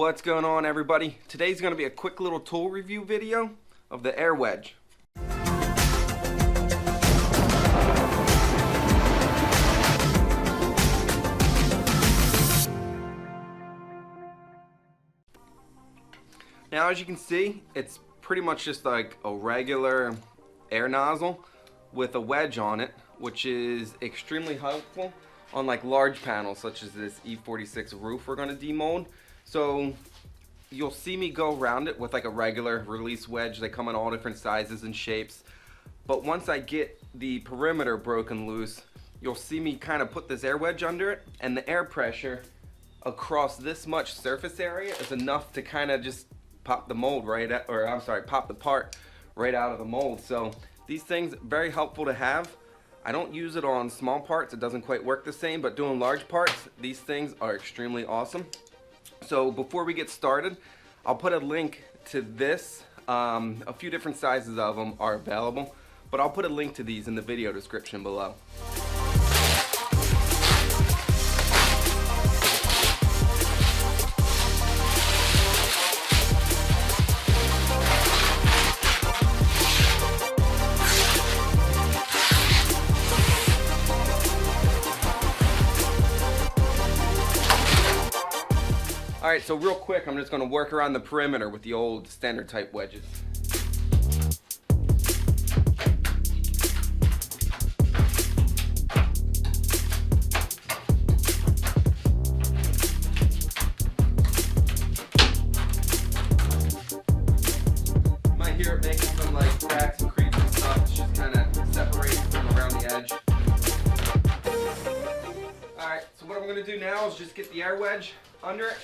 What's going on, everybody? Today's going to be a quick little tool review video of the Air Wedge. Now, as you can see, it's pretty much just like a regular air nozzle with a wedge on it, which is extremely helpful on like large panels such as this E46 roof we're going to demold. So you'll see me go around it with like a regular release wedge. They come in all different sizes and shapes, but once I get the perimeter broken loose, you'll see me kind of put this air wedge under it, and the air pressure across this much surface area is enough to kind of just pop the mold pop the part right out of the mold. So these things very helpful to have. I don't use it on small parts, it doesn't quite work the same, but doing large parts, these things are extremely awesome. So before we get started, I'll put a link to this. A few different sizes of them are available, but I'll put a link to these in the video description below. Alright, so real quick, I'm just going to work around the perimeter with the old standard type wedges. You might hear it making some like cracks and creaks and stuff. It's just kind of separating from around the edge. Alright, so what I'm going to do now is just get the air wedge under it.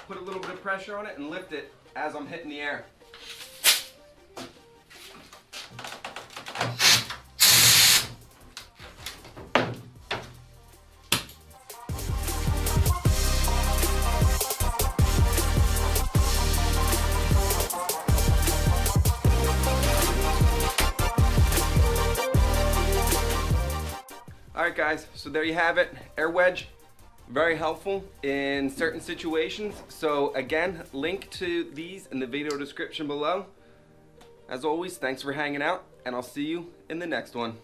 Put a little bit of pressure on it and lift it as I'm hitting the air. Alright guys, so there you have it, air wedge. Very helpful in certain situations. So again, link to these in the video description below. As always, thanks for hanging out, and I'll see you in the next one.